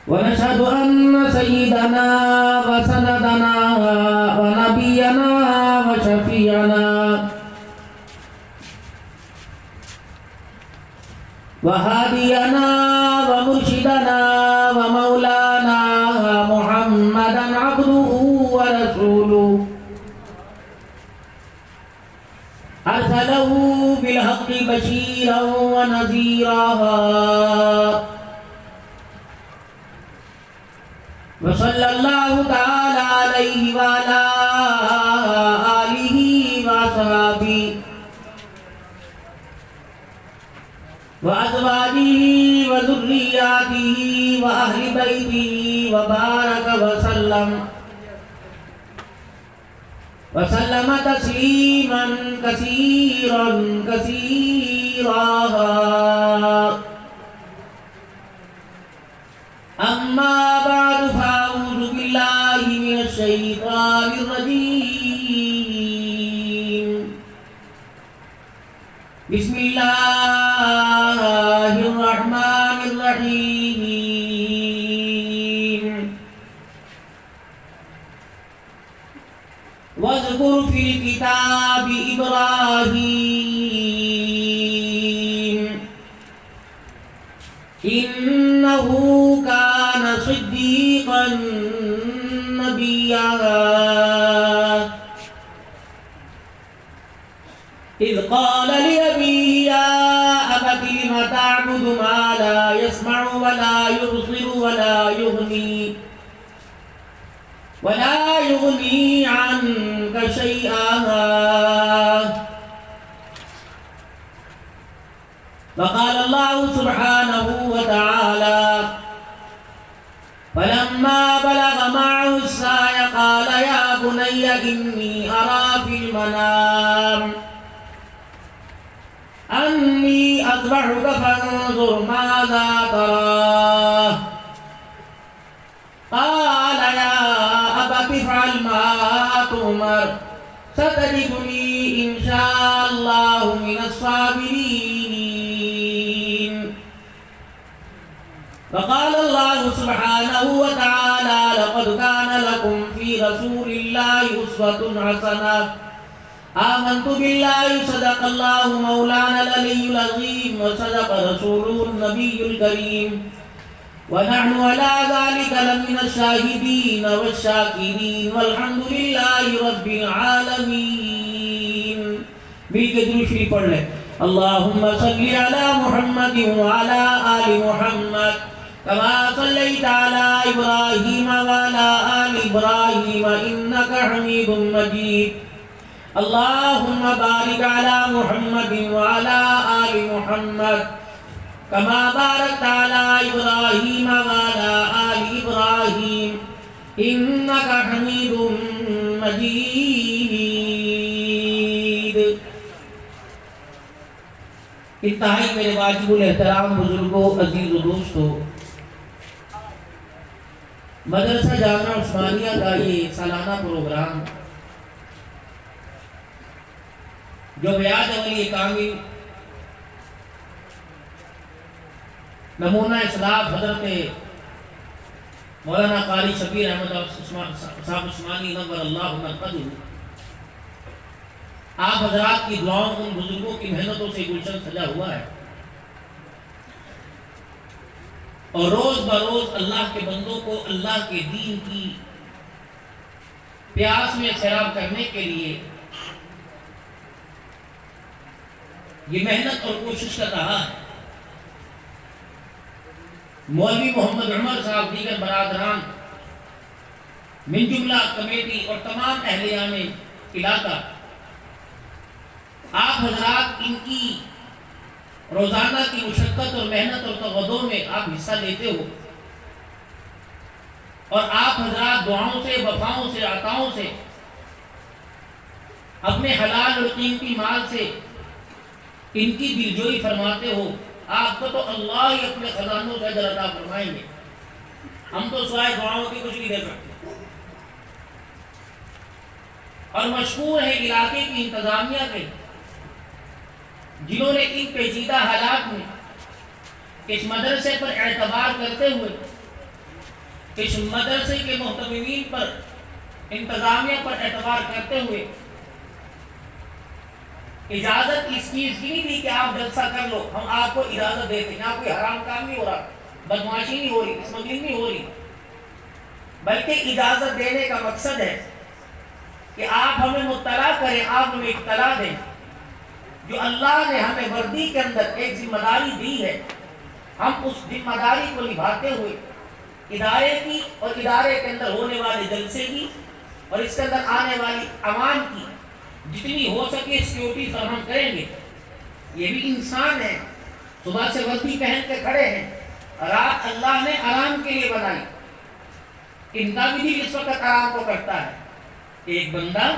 ونشهد أن سيدنا وسندنا ونبينا وشفيعنا وهادينا ومرشدنا ومولانا محمدا عبده ورسوله أرسله بالحق بشيرا ونذيرا وصلى الله تعالى عليه وعلى آله وصحبه وأزواجه وذرياته وأهل بيته وبارك وسلم تسليما كثيرا كثيرا. أما بعد فأعوذ بالله من الشيطان الرجيم. بسم الله الرحمن الرحيم. واذكر في الكتاب إبراهيم إنه كان صديقا نبيا إذ قال لأبيه يا أبت لم تعبد ما لا يسمع ولا يبصر ولا يغني عنك شيئا. وقال الله سبحانه وتعالى فلما بلغ معه السعي قال يا بني إني أرى في المنام أني أذبحك فانظر ماذا ترى. قال يا أبت افعل ما تؤمر ستجدني إن شاء الله من الصابرين. وقال الله سبحانه وتعالى لقد كان لكم في رسول الله أسوة حسنة. آمنت بالله صدق الله مولانا العلي العظيم وصدق رسوله النبي الكريم ونحن على ذلك لمن الشاهدين والشاكرين والحمد لله رب العالمين. مل کے درود شریف پڑھ لیں. اللهم صل على محمد وعلى آل محمد كما صليت على إبراهيم وعلى آل إبراهيم إنك حميد مجيد. اللهم بارك على محمد وعلى آل محمد كما باركت على إبراهيم وعلى آل إبراهيم إنك حميد مجيد. انتہائی میرے واجب الاحترام بزرگوں، عزیز و دوستوں، مدرسہ جامعہ عثمانیہ کا یہ سالانہ پروگرام جو بیاد ولی کامل نمونہ اصلاح حضرت مولانا قاری شبیر احمد صاحب عثمانی نور اللہ مرقدہ، آپ حضرات کی دعاؤں ان بزرگوں کی محنتوں سے گلشن سجا ہوا ہے، اور روز بروز اللہ کے بندوں کو اللہ کے دین کی پیاس میں سیراب کرنے کے لیے یہ محنت اور کوشش کر رہا ہے. مولوی محمد عمر صاحب، دیگر برادران، من جملہ کمیٹی اور تمام اہلیان علاقہ، آپ حضرات ان کی روزانہ کی مشقت اور محنت اور تغدوں میں آپ حصہ لیتے ہو، اور آپ حضرات دعاؤں سے، وفاؤں سے، عطاؤں سے، اپنے حلال اور قیمتی مال سے ان کی دلجوئی فرماتے ہو. آپ کو تو اللہ ہی اپنے خزانوں سے اجر عطا فرمائیں گے. ہم تو سوائے دعاؤں کی کچھ نہیں دے سکتے. اور مشکور ہے علاقے کی انتظامیہ کے جنہوں نے ان پیچیدہ حالات میں اس مدرسے پر اعتبار کرتے ہوئے، اس مدرسے کے محتمین پر، انتظامیہ پر اعتبار کرتے ہوئے اجازت اس چیز کی نہیں دی کہ آپ جلسہ کر لو، ہم آپ کو اجازت دیتے ہیں، یہاں کوئی حرام کام نہیں ہو رہا، بدمعاشی نہیں ہو رہی، اسمگلنگ نہیں ہو رہی، بلکہ اجازت دینے کا مقصد ہے کہ آپ ہمیں مطلع کریں، آپ ہمیں اطلاع دیں، جو اللہ نے ہمیں وردی کے اندر ایک ذمہ داری دی ہے، ہم اس ذمہ داری کو نبھاتے ہوئے ادارے کی اور ادارے کے اندر ہونے والے جلسے کی اور اس کے اندر آنے والی عوام کی جتنی ہو سکے سیکیورٹی فراہم کریں گے۔ یہ بھی انسان ہے، صبح سے وردی پہن کے کھڑے ہیں، رات اللہ نے آرام کے لیے بنائی، ان کا بھی دل اس وقت آرام کو کرتا ہے۔ ایک بندہ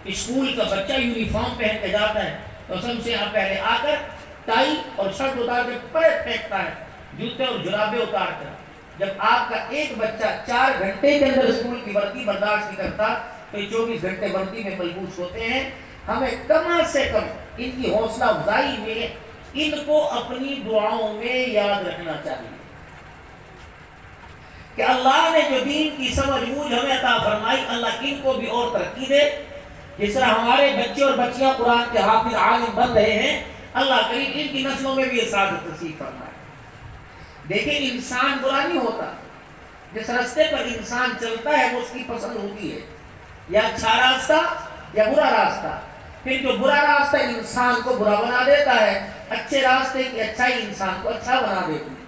اسکول کا بچہ یونیفارم پہن کے جاتا ہے تو سب سے پہلے آ کر ٹائی اور شرٹ اتار کے پریڈ پھینکتا ہے، جوتے اور جرابے اتار کر۔ جب آپ کا ایک بچہ 4 گھنٹے کے اندر اسکول کی وردی برداشت نہیں کرتا تو 24 گھنٹے وردی میں ملبوس ہوتے ہیں۔ ہمیں کم سے کم ان کی حوصلہ افزائی میں ان کو اپنی دعاؤں میں یاد رکھنا چاہیے کہ اللہ نے جو دین کی سمجھ بوجھ ہمیں عطا فرمائی، اللہ ان کو بھی اور ترقی دے۔ جس طرح ہمارے بچے اور بچیاں قرآن کے حافظ عالم بن رہے ہیں، اللہ کریم ان کی نسلوں میں بھی سعادت نصیب فرمائے۔ دیکھیں انسان برا نہیں ہوتا، جس راستے پر انسان چلتا ہے وہ اس کی پسند ہوتی ہے، یا اچھا راستہ یا برا راستہ۔ پھر جو برا راستہ انسان کو برا بنا دیتا ہے، اچھے راستے کی اچھائی انسان کو اچھا بنا دیتی ہے۔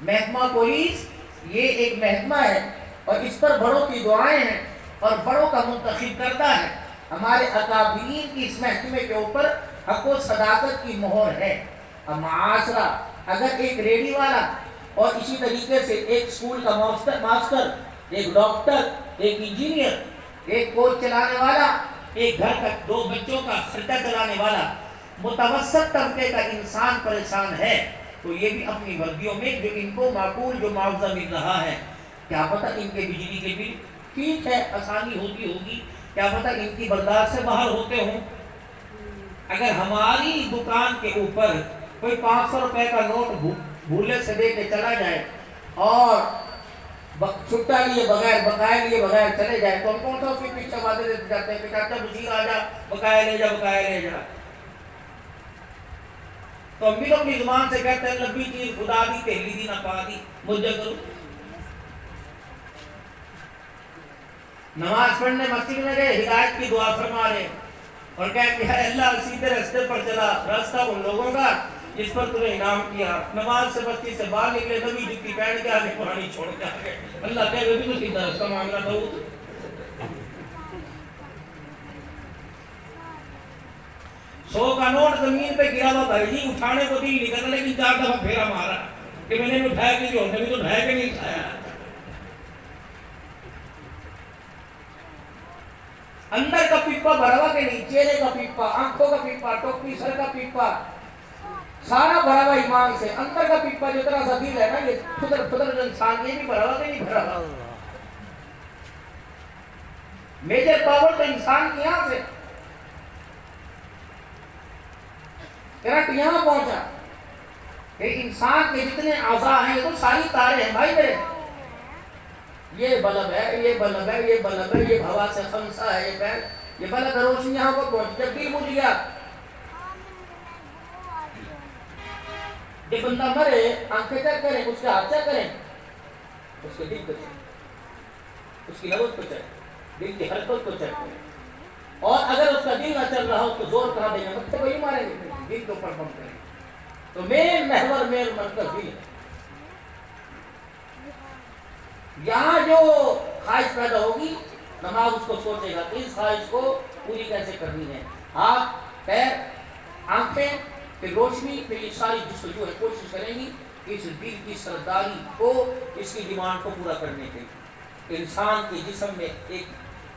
محکمہ پولیس یہ ایک محکمہ ہے اور اس پر بڑوں کی دعائیں ہیں اور بڑوں کا منتخب کرتا ہے۔ ہمارے اکابرین کی اس محکمے کے اوپر حق و صداقت کی مہر ہے۔ اب معاشرہ اگر ایک ریڈی والا اور اسی طریقے سے ایک اسکول کا ماسٹر، ایک ڈاکٹر، ایک انجینئر، ایک کوچ چلانے والا، ایک گھر کا 2 بچوں کا خرچہ چلانے والا متوسط طبقے کا انسان پریشان ہے تو یہ بھی اپنی وردیوں میں جو ان کو معقول جو معاوضہ مل رہا ہے، کیا پتہ ان کے بجلی کے بل ٹھیک ہے آسانی ہوتی ہوگی، کیا پتہ ان کی برداشت سے باہر ہوتے ہوں۔ اگر ہماری دکان کے اوپر کوئی 500 روپے کا نوٹ بھولے سے دے کے چلا جائے اور چھٹا لیے بغیر بقایا لیے بغیر چلے جائے تو ہم کون سا اس کے پیچھے وعدے دیتے جاتے ہیں کہ چاچا بشیر آ جا، بقایا لے جا، بقایا لے جا۔ تو ہم بھی تو اپنی زبان سے کہتے ہیں لبی چیز خدا دی تیلی دی نہ پا دی مجھے کرو۔ نماز پڑھنے مسجد میں گئے، ہدایت کی دعا فرما رہے اور کہتے ہیں اللہ سیدھے راستے پر چلا، راستہ ان لوگوں کا جس پر تمہیں انعام کیا۔ نماز سے مسجد سے باہر نکلے، نبی جوتی پہن کے آگے پرانی چھوڑ کے آگے، اللہ کہے بھی تو سیدھا راستہ مانگ رہا تھا۔ 100 کا نوٹ زمین پہ گرا ہوا بھائی جی اٹھانے کو دل نہیں کرنا، لیکن 4 دفعہ پھیرا مارا کہ میں نے اٹھایا کہ جو نے بھی تو ڈھایا کہ نہیں اٹھایا۔ اندر کا پیپا بھرا ہوا کہ نہیں، چہرے کا پیپا، آنکھوں کا پیپا، ٹوپی سر کا پیپا، سارا بھرا ہوا ایمان سے۔ اندر کا پیپا جو طرح سا دل ہے نا، یہ خدر انسان یہ بھی بھرا ہوا کہ نہیں بھرا ہوا۔ میجر پاور تو انسان کی یہاں سے کرنٹ یہاں پہنچا کہ انسان کے جتنے اعضاء ہیں یہ تو ساری تارے ہیں بھائی میرے، یہ بلب ہے، یہ بلب ہے، یہ بلب ہے، یہ ہوا سے خمسہ ہے، یہ پیر، یہ بلب روشنی یہاں پر پہنچ۔ جب دل بجھ گیا، جب بندہ مرے آنکھیں چیک کریں، اس کے ہاتھ چیک کریں، اس کے دل کو چیک، اس کی نبض کو چیک، دل کی حرکت کو چیک کریں، اور اگر اس کا دل نہ چل رہا ہو تو زور کہاں دیں گے، مت وہی ماریں گے، دل کو پر پمپ کریں۔ تو مین محور مین مرکز دل ہے۔ یہاں جو خواہش پیدا ہوگی نماز اس کو سوچے گا کہ اس خواہش کو پوری کیسے کرنی ہے۔ ہاتھ، پیر، آنکھیں، پھر روشنی، پھر یہ ساری جستجو ہے، کوشش کریں گی کہ اس دل کی سرداری کو، اس کی ڈیمانڈ کو پورا کرنے کے لیے۔ انسان کے جسم میں ایک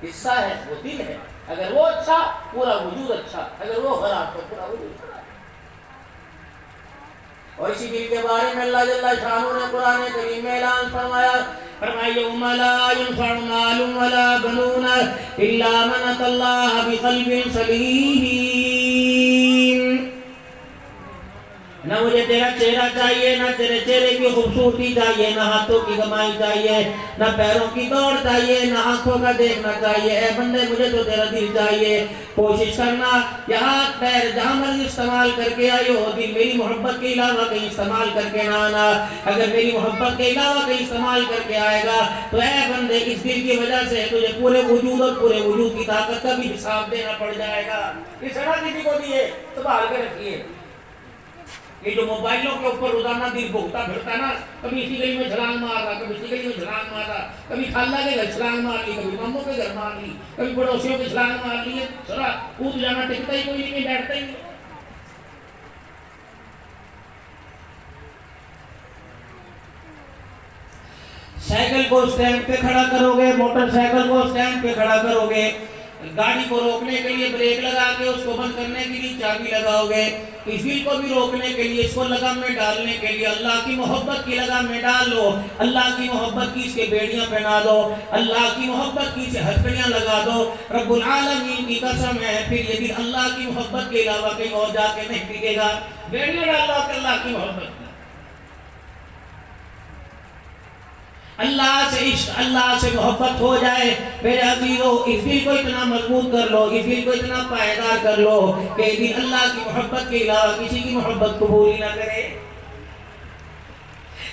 حصہ ہے وہ دل ہے، اگر وہ اچھا پورا وجود اچھا، اگر وہ خراب تو پورا وجود خراب۔ اور اسی دل کے بارے میں اللہ جل شانہ نے قرآن کریم میں اعلان فرمایا، یوم لا ينفع مال ولا بنون الا من اتى الله بقلب سلیم۔ نہ مجھے تیرا چہرہ چاہیے، نہ تیرے چہرے کی خوبصورتی چاہیے، نہ ہاتھوں کی کمائی چاہیے، نہ پیروں کی دوڑ چاہیے، نہ آنکھوں کا دیکھنا چاہیے۔ اے بندے مجھے تو تیرا دل چاہیے۔ کوشش کرنا یہاں پیر جہاں مرضی استعمال کر کے آئے ہو، دل میری محبت کے علاوہ کہیں استعمال کر کے نہ آنا۔ اگر میری محبت کے علاوہ کہیں استعمال کر کے آئے گا تو اے بندے اس دل کی وجہ سے تجھے پورے وجود اور پورے وجود کی طاقت کا بھی حساب دینا پڑ جائے گا۔ اس طرح کسی کو دیے سنبھال کے رکھیے۔ یہ جو موبائلوں کے اوپر روزانہ دل بھوکتا پھرتا ہے نا، کبھی اسی گلی میں چھلانگ مار رہا، کبھی اسی گلی میں چھلانگ مار رہا، کبھی خالہ کے گھر چھلانگ مار لی، کبھی ماموں کے گھر مار لی، کبھی پڑوسیوں کے چھلانگ مار لی، ذرا کود جانا ٹکتا ہی کوئی نہیں، بیٹھتا ہی نہیں۔ سائیکل کو سٹینڈ پہ کھڑا کرو گے، موٹر سائیکل کو سٹینڈ پہ کھڑا کرو گے، گاڑی کو روکنے کے لیے بریک لگا کے اس کو بند کرنے کے لیے چابی لگاؤ گے، اس دل کو بھی روکنے کے لیے اس کو لگام میں ڈالنے کے لیے اللہ کی محبت کی لگام میں ڈال لو، اللہ کی محبت کی اس کے بیڑیاں پہنا دو، اللہ کی محبت کی اسے ہتھکڑیاں لگا دو۔ رب العالمین کی قسم ہے پھر یہ دل اللہ کی محبت کے علاوہ کہیں اور جا کے نہیں ٹکے گا۔ بیڑیاں ڈال لو کہ اللہ کی محبت، اللہ سے عشق، اللہ سے محبت ہو جائے۔ میرے عزیزو اس دل کو اتنا مضبوط کر لو، اس دل کو اتنا پائیدار کر لو کہ یہ دل اللہ کی محبت کے علاوہ کسی کی محبت قبول ہی نہ کرے۔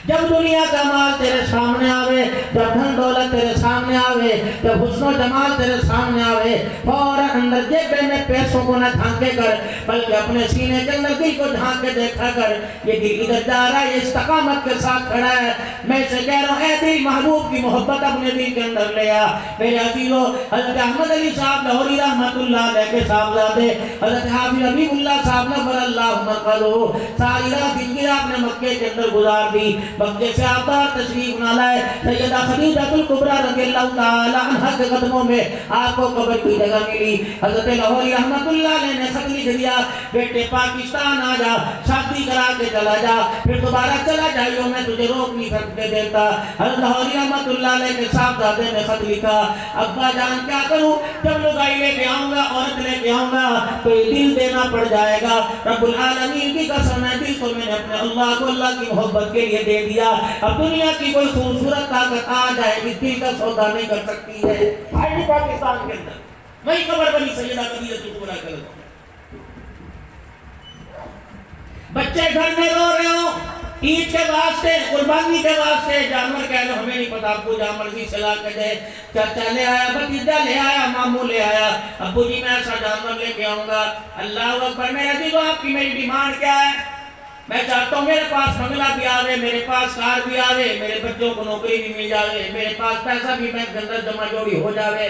جب دنیا کا مال تیرے سامنے آوے، جب دھن دولت تیرے سامنے آوے، جب حسن و جمال تیرے سامنے آوے، فوراً اندر جیبے میں پیسوں کو نہ جھانکے کر بلکہ اپنے سینے کے اندر دل کو جھانک کے دیکھا کر، یہ دل ادھر جا رہا ہے، یہ استقامت کے ساتھ کھڑا ہے۔ میں اسے کہہ رہا ہوں اے دل محبوب کی محبت اپنے دل کے اندر لے آ۔ میرے عزیزو حضرت احمد علی صاحب لاہوری رحمت اللہ علیہ کے صاحبزادے حضرت حافظ حبیب اللہ صاحب نور اللہ مرقدہ ساری رات زندگی آپ نے مکے کے اندر گزار دی۔ مکے سے آباد تشریف نہ لائے، سیدہ خدیجہ الکبریٰ رضی اللہ تعالی عنہ کے قدموں میں آپ کو قبر کی جگہ ملی۔ حضرت لاہوری رحمت اللہ علیہ نے خط لکھ دیا، بیٹے پاکستان آ جا، شادی کرا کے چلا جا، پھر دوبارہ چلا جائیو، میں تجھے روک نہیں سکتے دیتا۔ حضرت لاہوری رحمت اللہ علیہ کے صاحبزادے نے خط لکھا، ابا جان کیا کروں، جب لگائی لے کے آؤں گا، عورت لے کے آؤں گا تو یہ دل دینا پڑ جائے گا۔ رب العالمین کی قسم ہے دل تو میں نے اپنے اللہ کو اللہ کی محبت کے لیے دے دیا۔ اب دنیا کی کوئی خوبصورت طاقت آ جائے اس دل کا سودا نہیں کر سکتی ہے۔ آئی پاکستان کے اندر میں خبر بنی سیدہ خدیجہ الکبریٰ کر دوں، بچے گھر میں رو رہے ہوں، عید کے واسطے، قربانی کے واسطے، جانور کہہ لو ہمیں نہیں پتا، ابو جہاں مرضی سے لا کے دے، چچا لے آیا، بھتیجا لے آیا، ماموں لے آیا، ابو جی میں ایسا جانور لے کے آؤں گا۔ اللہ اکبر۔ میرے عزیزو آپ کی میری ڈیمانڈ کیا ہے؟ میں چاہتا ہوں میرے پاس بنگلہ بھی آوے، میرے پاس کار بھی آوے، میرے بچوں کو نوکری بھی مل جاوے، میرے پاس پیسہ بھی بینک کے اندر جمع جوڑی ہو جاوے،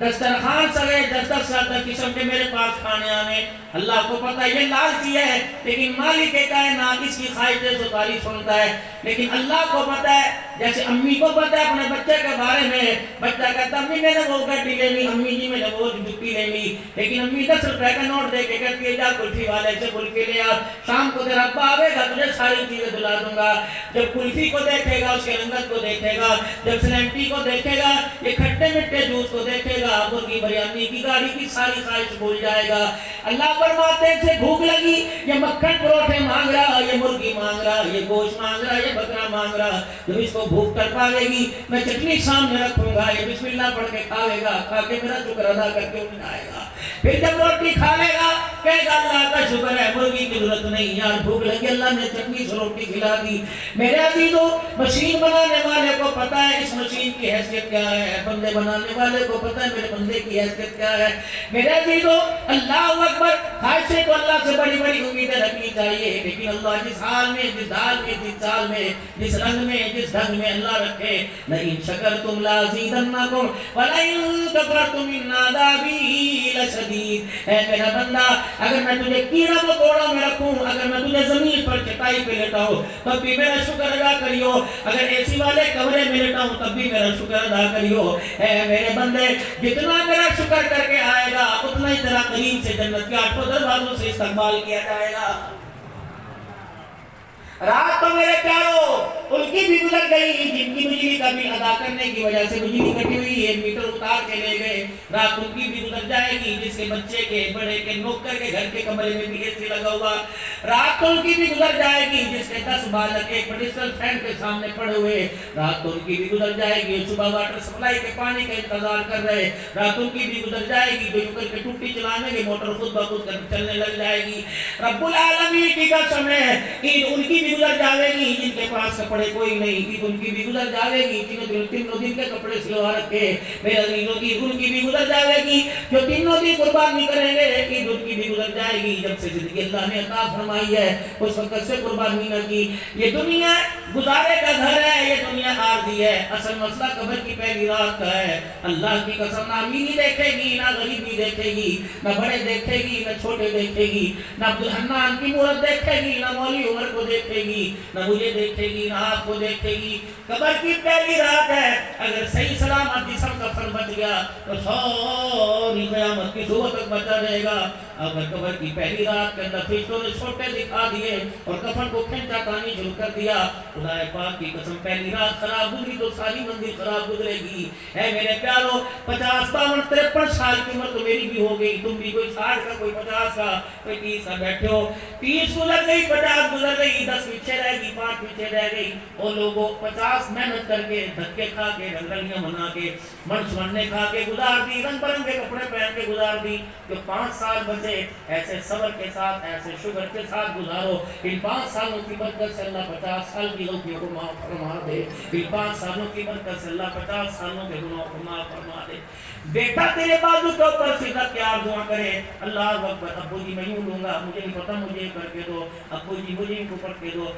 دسترخوان سوے 10-10 قسم کے میرے پاس کھانے آنے۔ اللہ کو پتہ ہے یہ لالچی ہے، لیکن مالک کائنات اس کی خواہشیں ستاری سنتا ہے۔ لیکن اللہ کو پتہ ہے، جیسے امی کو پتہ ہے اپنے بچے کے بارے میں، بچہ کہتا امی میں نے وہ گڈی لے لی، امی جی میں نے وہ جوتی لے لی، لیکن امی 10 روپے کا نوٹ دے کے کہتی ہے جا کلفی والے سے کلفی لے آ، شام کو تیرا ابا آوے گا تجھے ساری چیزیں دلا دوں گا۔ جب کلفی کو دیکھے گا، اس کے رنگت کو دیکھے گا، جب سلیمٹی کو دیکھے گا، یہ کھٹے مٹھے جوس کو دیکھے گا، مرغی بریانی کی گاڑی کی ساری خواہش بھول جائے گا۔ اللہ فرماتے ہیں سے بھوک لگی، یہ مکھن پروٹھے مانگ رہا، یہ مرغی مانگ رہا، یہ گوشت مانگ رہا، یہ بکرا مانگ رہا، جب اس کو بھوک کر پاوے گی میں چٹنی سامنے رکھوں گا، یہ بسم اللہ پڑھ کے کھاوے گا، کھا کے میرا شکر ادا کر کے اٹھائے گا۔ پھر جب روٹی کھا لے گا کہے گا اللہ کا شکر ہے، مرغی کی ضرورت نہیں، یار بھوک لگی اللہ نے چٹنی سے روٹی کھلا دی۔ میرے عزیزو مشین بنانے والے کو پتا ہے اس مشین کی حیثیت کیا ہے، بندے بنانے والے کو پتا ہے میرے بندے کی حیثیت کیا ہے۔ میرے عزیزو اللہ اکبر، خواہشیں تو اللہ سے بڑی بڑی امیدیں رکھنی چاہیے، لیکن اللہ جس حال میں، جس حال میں، جس چال میں، جس رنگ میں، جس ڈھنگ میں اللہ رکھے، لئن شکرتم لازیدنکم ولئن کفرتم ان عذابی لشدید۔ اے میرا بندہ اگر میں تجھے کیڑا مکوڑا میں رکھوں، اگر میں تجھے زمین پر چٹائی پہ لیٹاؤں تب بھی میرا شکر ادا کریو، اگر اے سی والے کمرے میں لیٹاؤں تب بھی میرا شکر ادا کریو۔ اے میرے بندے جتنا میرا شکر کر کے آئے گا اتنا ہی تیرا قریب سے جنت کے 8 دروازوں سے استقبال کیا جائے گا۔ رات تو میرے پیارو ان کی بھی گزر گئی جن کی بجلی کا بل ادا کرنے کی وجہ سے بجلی کٹی ہوئی ہے، میٹر اتار کے لے گئے، رات ان کی بھی گزر جائے گی جس کے بچے کے بڑے کے نوکر کے گھر کے کمرے میں بھی اے سی لگا ہوا، رات ان کی بھی گزر جائے گی جس کے 10 بالک ایک میڈیسل فین کے سامنے پڑے ہوئے، رات ان کی بھی گزر جائے گی صبح واٹر سپلائی کے پانی کا انتظار کر رہے، رات ان کی بھی گزر جائے گی جو کر کے ٹوٹی چلانے کے موٹر خود بخود چلنے لگ جائے گی۔ رب العالمین کی قسم ہے عید ان کی بھی گزر جائے گی جن کے پاس کپڑے کوئی نہیں، عید ان کی بھی گزر جائے گی جنہوں تینوں دن کے کپڑے سلوا رکھے، میرے عزیزوں کی عید ان کی بھی گزر جائے گی جو تینوں دن قربانی کریں گے، عید ان کی بھی گزر جائے گی جب سے زندگی اللہ نے عطا فرمائی ہے اس وقت سے قربانی نہ کی۔ یہ دنیا گزارے کا گھر ہے، یہ دنیا عارضی ہے، اصل مسئلہ قبر کی پہلی رات کا ہے۔ اللہ کی قسم نہ امینی دیکھے گی، نہ غریبی دیکھے گی، نہ بڑے دیکھے گی، نہ چھوٹے دیکھے گی، نہ عبدالحنان کی مورت دیکھے گی، نہ مولی عمر کو دیکھے گی، نہ مجھے دیکھے گی، نہ آپ کو دیکھے گی۔ قبر کی پہلی رات ہے، اگر صحیح سلامت جسم کا فن بچ گیا تو ساری قیامت کی صبح تک بچا رہے گا۔ اگر قبر کی پہلی رات کے اندر فرشتوں نے چھوٹے دکھا دیے اور کفن کو کھینچا تانی شروع کر دیا، خدا پاک کی قسم پہلی رات خراب گزری تو ساری منزل خراب گزرے گی۔ اے میرے پیارو 50 52 53 سال کی عمر تو میری بھی ہو گئی، تم بھی کوئی 60 کا، کوئی 50 کا، کوئی 30 کا بیٹھے ہو، 30 گزر گئی، 50 گزر گئی، 10 پیچھے رہ گئی، 5 پیچھے رہ گئی۔ وہ لوگوں 50 محنت کر کے دھکے کھا کے رنگیاں بنا کے مرچ بننے کھا کے گزار دی، رنگ برنگے کپڑے پہن کے گزار دی، جو 5 سال بچے ایسے صبر کے ساتھ ایسے شکر کے ساتھ گزارو، ان 5 سالوں کی برکت سے اللہ 50 سال کی غلطیوں کو معاف فرما دے، ان 5 سالوں کی برکت سے اللہ 50 سالوں کے گناہوں کو معاف فرما دے۔ بیٹا تیرے بازو کے اوپر سیدھا پیار دعا کرے، اللہ اکبر، ابو جی میں یوں لوں گا، مجھے نہیں پتا، مجھے کر کے دو، ابو جی مجھے ان کو کر کے دو،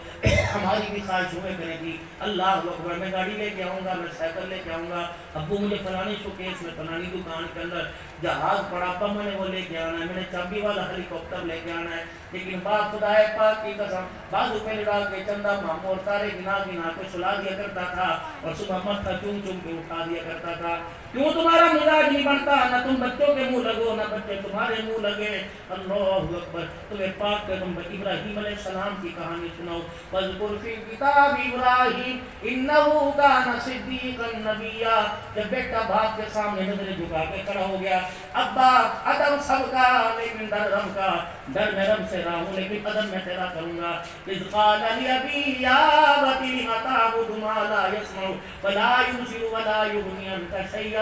ہماری بھی خواہش ہوئے کرے گی، اللہ اکبر، میں گاڑی لے کے آؤں گا، میں سائیکل لے کے آؤں گا، ابو مجھے فلانی شوکیس میں فلانی دکان کے اندر جہاز پڑا پا میں نے وہ لے کے آنا ہے، میں نے چابی والا ہیلی کاپٹر لے کے آنا ہے۔ لیکن باپ خدا پاک کی قسم بازو پہ لڑا کے چندہ مامور تارے گنا گنا کے سلا دیا کرتا تھا اور صبح متھا چوم چوم کے اٹھا دیا کرتا تھا۔ کیوں تمہارا مزاج نہیں بنتا؟ نہ تم بچوں کے منہ لگو، نہ بچے تمہارے منہ لگے۔ اللہ اکبر، تمہیں پاک پیغمبر ابراہیم علیہ السلام کی کہانی سناؤ۔ وَاذْكُرْ فِي الْكِتَابِ إِبْرَاهِيمَ إِنَّهُ كَانَ صِدِّيقًا نَبِيًّا۔ جب بیٹا باپ کے سامنے نظریں جھکا کے کھڑا ہو گیا، ابا ادب سب کا لیکن ڈر رب کا، ڈر میں رب سے رہا ہوں لیکن ادب میں تیرا کروں گا۔ اذ قال لأبيه يا أبت لم تعبد ما لا يسمع ولا يبصر ولا يغني عنك شيئا۔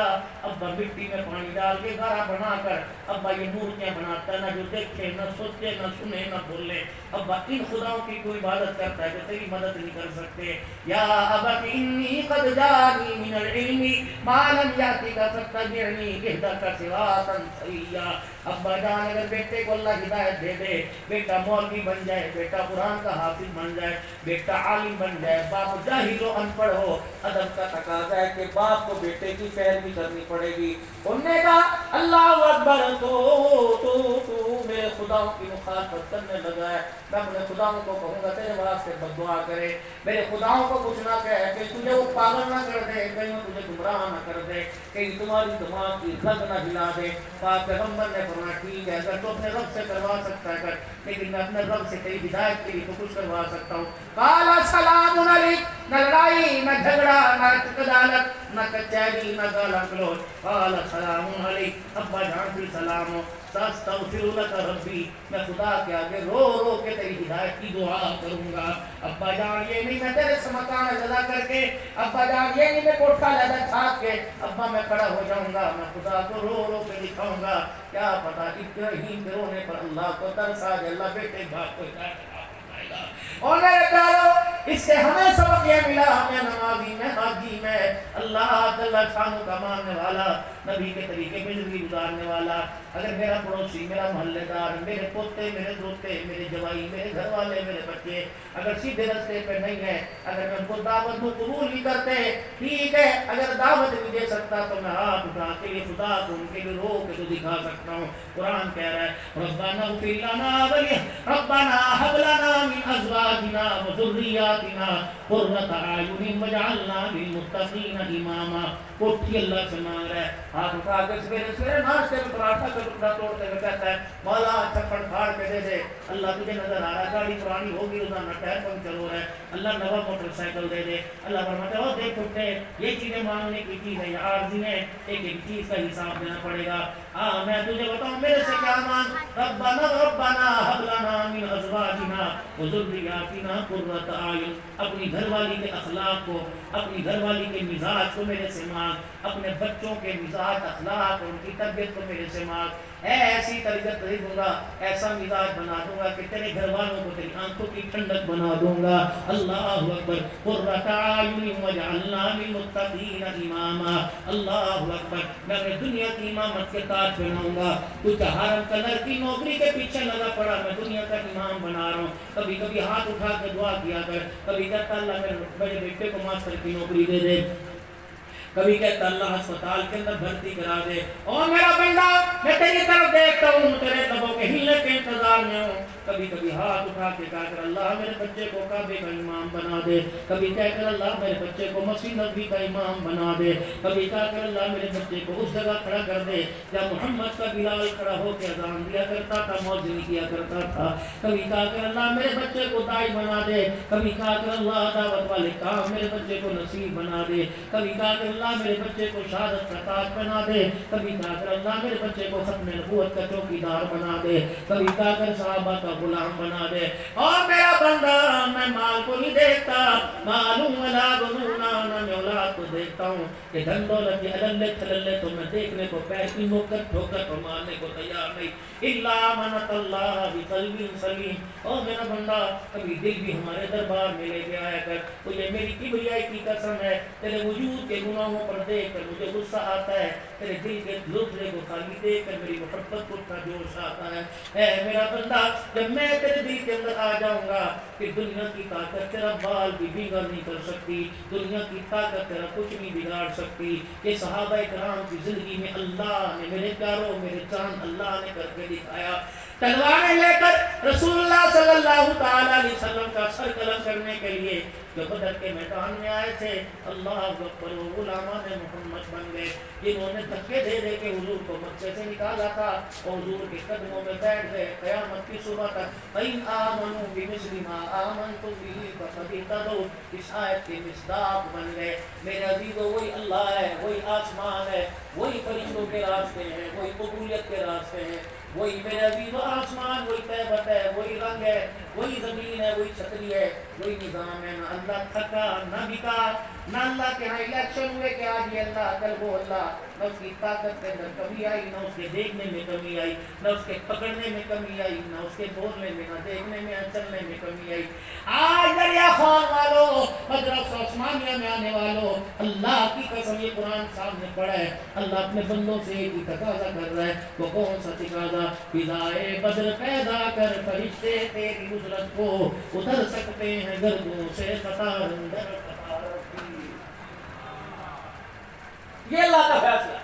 ابا مٹی میں پانی ڈال کے گھڑا بنا کر ابا یہ مورتیاں بناتا ہے، نہ جو دیکھے نہ سوچے نہ سنے نہ بولے، ابا ان خداؤں کی کوئی عبادت کرتا ہے کہ تیری مدد نہیں کر سکتے۔ یا ابت انی قد جانی من العلم ما لم یاتک فاتبعنی اهدک صراطا سویا۔ ابا جان اگر بیٹے کو اللہ ہدایت دے دے، بیٹا مولوی بن جائے، بیٹا قرآن کا حافظ بن جائے، بیٹا عالم بن جائے، باپ جاہل و ان پڑھ ہو، ادب کا تقاضا ہے کہ باپ کو بیٹے کی پیروی کرنی پڑے گی۔ انہوں نے کہا اللہ اکبر، تو میرے خداؤں کی مخالفت کرنے لگا ہے، میں اپنے خداؤں کو کہوں گا تیرے واسطے بد دعا کرے، میرے خداؤں کو کچھ نہ کہے کہ تجھے وہ پاگل نہ کر دے، کہیں وہ تجھے گمراہ نہ کر دے، کہیں تمہاری دماغ کی رگ نہ ہلا دے۔ پاک پیغمبر نے فرمایا ٹھیک ہے، اگر تو اپنے رب سے کروا سکتا ہے کر، لیکن میں اپنے رب سے تیری ہدایت کے لیے تو کچھ کروا سکتا ہوں۔ قال السلام علیک، نہ لڑائی نہ جھگڑا نہ عدالت نہ کچہری نہ گالا گلوچ۔ قال السلام علیک، ابا جان پھر سلام ہو۔ ساستغفر لک ربی، میں خدا کے آگے رو رو کے تیری ہدایت کی دعا کروں گا۔ ابا جان یہ نہیں میں تیرے سے مکان جدا کر کے، ابا جان یہ نہیں میں کوٹھا لدا چھاپ کے، ابا میں کھڑا ہو جاؤں گا، میں خدا کو رو رو کے دکھاؤں گا۔ کیا پتا ابراہیم کے رونے پر اللہ کو ترس آ جائے، اللہ بیٹے باپ کو اور میرے پیارو، اس سے ہمیں سبق یہ ملا، ہمیں نمازی میں حاجی میں اللہ جل شانہ کا ماننے والا، نبی کے طریقے پہ زندگی گزارنے والا، اگر میرا پڑوسی، میرا محلے دار، میرے پوتے، میرے دوتے، میرے جوائی، میرے گھر والے، میرے بچے اگر سیدھے راستے پہ نہیں ہے، اگر میں ان کو دعوت کو قبول نہیں کرتے، ٹھیک ہے، اگر دعوت نہیں دے سکتا تو میں ہاتھ اٹھا کے لیے خدا کو ان کے لیے رو کے تو دکھا سکتا ہوں۔ قرآن کہہ رہا ہے ربنا اغفر لنا ربنا هب لنا من ازواجنا ازواجنا وذریاتنا قرۃ اعین واجعلنا للمتقین اماما. کوٹھی اللہ سے مانگ رہا ہے, ہاتھ اٹھا کے سویرے سویرے ناشتے میں پراٹھا کا ٹکڑا توڑتے ہوئے کہتا ہے مولا چھپڑ پھاڑ کے دے دے. اللہ تجھے نظر آ رہا ہے گاڑی پرانی ہوگی, روزانہ ٹائر پنکچر ہو رہا ہے, اللہ نوا موٹر سائیکل دے دے. اللہ فرماتا ہے او دیکھ اٹھے, یہ چیزیں مانگنے کی چیز ہے, یہ عارضی ہے, ایک ایک چیز کا حساب دینا پڑے گا. ہاں میں تجھے بتاؤں میرے سے کیا مانگ, ربنا ربنا هب لنا من ازواجنا وذریاتنا قرۃ اعین. اپنی گھر والی کے اخلاق کو, اپنی گھر والی کے مزاج کو میرے سے مانگ, اپنے بچوں کے مزاج اخلاق اور ان کی تربیت کو میرے سے مانگ. ایسی تربیت دے دوں گا, ایسا مزاج بنا دوں گا کہ تیرے گھر والوں کو تیری آنکھوں کی ٹھنڈک بنا دوں گا. اللہ اکبر. قرۃ اعین واجعلنا للمتقین اماما. اللہ اکبر. میں اپنے دنیا کی امامت کے تاج پہناؤں گا. کچھ حرم کلر کی نوکری کے پیچھے لگا پڑا, میں دنیا کا امام بنا رہا ہوں. کبھی کبھی ہاتھ اٹھا کے دعا کیا کر, کبھی کہتا اللہ میرے بیٹے کو ماسٹر کی نوکری دے دے, کبھی کہتا اللہ ہسپتال کے اندر بھرتی کرا دے. اور میرا بندہ میں تیری طرف دیکھتا ہوں, تیرے لبوں کے ہلنے کے انتظار میں ہوں. کبھی کبھی ہاتھ اٹھا کے کہا کر اللہ میرے بچے کو کعبے کا امام بنا دے. کبھی کہہ کر اللہ میرے بچے کو مسجد نبوی کا امام بنا دے. کبھی کہا کر اللہ میرے بچے کو اس جگہ کھڑا کر دے جہاں محمد کا بلال کھڑا ہو کے اذان دیا کرتا تھا, مؤذن کیا کرتا تھا. کبھی کہا کر اللہ میرے بچے کو داعی بنا دے. کبھی کہا کر اللہ دعوت والے کام میرے بچے کو نصیب بنا دے. کبھی کہا کر اللہ میرے بچے کو شہادت کا تاج بنا دے. کبھی کہا کر اللہ میرے بچے کو ختم نبوت کا چوکیدار بنا دے. کبھی کہا کر صحابہ کا غلام بنا دے. اور میرا بندہ میں مال کو نہیں دیکھتا, معلوم ولا بنونا, میں اولاد کو دیکھتا ہوں کہ دھن دولت کے عللے تھللے تو میں دیکھنے کو پیر کی نوکر ٹھوکر پر مارنے کو تیار نہیں. الا من اتى الله بقلب سلیم. اور میرا بندہ کبھی دل بھی ہمارے دربار میں لے کے آیا کر. تجھے میری کبریائی کی قسم ہے, تیرے وجود کے گناہوں پر دیکھ کر مجھے غصہ آتا ہے, تیرے دل کے لطفے کو خالی دیکھ کر میری محبت کو اتنا جوش آتا ہے. اے میرا بندہ جب میں تیرے دل کے اندر آ جاؤں گا کہ دنیا کی طاقت تیرا بال بھی بگڑ نہیں کر سکتی, دنیا کی طاقت تیرا کچھ نہیں بگاڑ سکتی. کہ صحابہ کرام کی زندگی میں اللہ نے, میرے پیاروں میرے چاند اللہ نے کر کے دکھایا. تلواریں لے کر رسول اللہ صلی اللہ تعالی علیہ وسلم کا سر قلم کرنے کے لیے جو بدر کے میدان میں آئے تھے, اللہ اکبر, وہ غلامان محمد بن گئے جنہوں نے دھکے دے دے کے حضور کو مکے سے نکالا تھا اور حضور کے قدموں میں بیٹھ گئے قیامت کی صبح تک. فَإِنْ آمَنُوا بِمِثْلِ مَا آمَنْتُم بِهِ فَقَدِ اهْتَدَوْا. اس آیت کے مصداق بن گئے. میرے عزیزو وہی اللہ ہے, وہی آسمان ہے, وہی فرشتوں کے راستے ہیں, وہی قبولیت کے راستے ہیں, وہی میرے عزیز و آسمان, وہی طیبت ہے, وہی رنگ ہے, وہی زمین ہے, وہی چھتری ہے, وہی نظام ہے. نہ اللہ تھکا نہ بکا, نہ اللہ کے ہاں الیکشن ہوئے کہ آج یہ اللہ کل وہ اللہ. نہ اس کی طاقت کے اندر کمی آئی, نہ اس کے دیکھنے میں کمی آئی, نہ اس کے پکڑنے میں کمی آئی, نہ اس کے بولنے میں, نہ دیکھنے میں, چلنے میں کمی آئی. آج دریا خان والو, مدرسہ عثمانیہ میں آنے والو, اللہ کی قسم یہ قرآن سامنے پڑا ہے. اللہ اپنے بندوں سے ایک ہی تقاضا کر رہا ہے. وہ کون سا تقاضا؟ فضائے بدر پیدا کر, فرشتے تیری نصرت کو اتر سکتے ہیں گردوں سے قطار اندر قطار. یہ اللہ کا فیصلہ.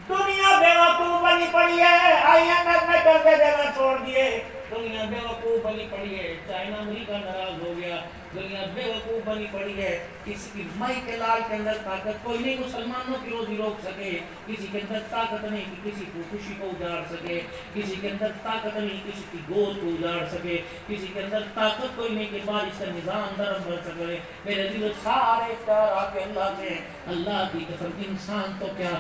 دنیا بیوقوف بنی پڑی ہے, آئی ایم ایف نے قرضے دینا چھوڑ دیے. دنیا بیوقوف بنی پڑی ہے, چائنا امریکہ ناراض ہو گیا. دنیا بیوقوف بنی پڑی ہے, کسی کی مائی کے لال کے اندر طاقت کوئی نہیں مسلمانوں کی روزی روک سکے. کسی کے اندر طاقت نہیں کہ کسی کو خوشی کو اجاڑ سکے. کسی کے اندر طاقت نہیں کسی کی گود کو اجاڑ سکے. کسی کے اندر طاقت کوئی نہیں کہ بارش کا نظام درم بھر سکے. میرے دل سارے اختیار آپ کے اللہ میں. اللہ کی قسم, انسان تو کیا,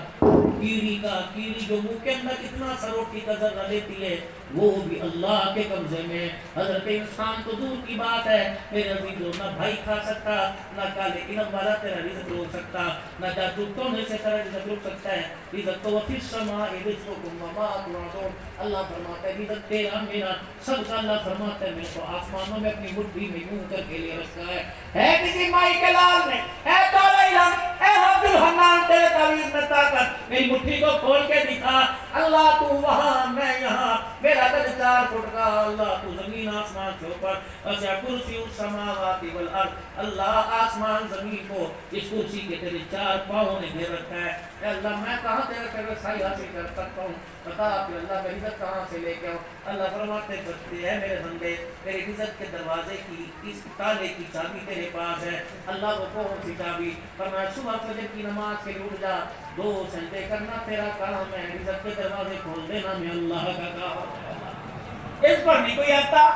کیڑی جو منہ کے اندر اتنا سا روٹی کا ذرہ لیتی ہے وہ بھی اللہ کے قبضے میں. حضرت انسان تو دور کی بات ہے میرے عزیزو, نہ بھائی کھا سکتا, نہ کالے علم والا تیرا رزق روک سکتا, نہ جادو ٹونے سے تیرا رزق روک سکتا ہے. رزق تو وفی السماء رزقکم وما توعدون. اللہ فرماتا ہے رزق تیرا میرا سب کا. اللہ فرماتا ہے میں تو آسمانوں میں اپنی مٹھی میں یوں کر کے لیے رکھا ہے. ہے کسی مائی کے لال میں, اے کالے علم, اے عبد الحنان, تیرے تعویذ میں طاقت, میری مٹھی کو کھول کے دکھا. اللہ تو وہاں میں یہاں, میرا قد 4 فٹ کا, اللہ تو زمین آسمان سے اوپر. وسع کرسی السماوات والارض. اللہ آسمان زمین کو اس کرسی کے تیرے 4 پاؤں نے گھیر رکھا ہے. اے اللہ میں کہاں تیرے سایہ حاصل کر سکتا ہوں, بتا کہ اللہ میں رزق کہاں سے لے کے آؤں. اللہ فرماتے ہیں میرے بندے میرے عزت کے دروازے کی اس تالے کی چابی تیرے پاس ہے. اللہ کو کون سی چابی؟ فرمایا صبح فجر کی نماز کے لیے اٹھ جا, 2 سجدے کرنا تیرا کام ہے, عزت کے دروازے کھول دینا میں اللہ کا کام ہے. اس پر نہیں کوئی آتا,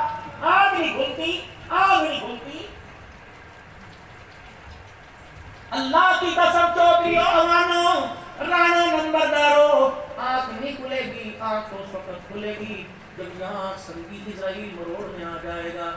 آگ نہیں کھلتی, آگ نہیں کھلتی. اللہ کی قسم چودھری عوانو رانو نمبردارو, آنکھ نہیں کھلے گی, آنکھ اس وقت کھلے گی جب یہاں سنگی اسرائیل مروڑ میں آ جائے گا.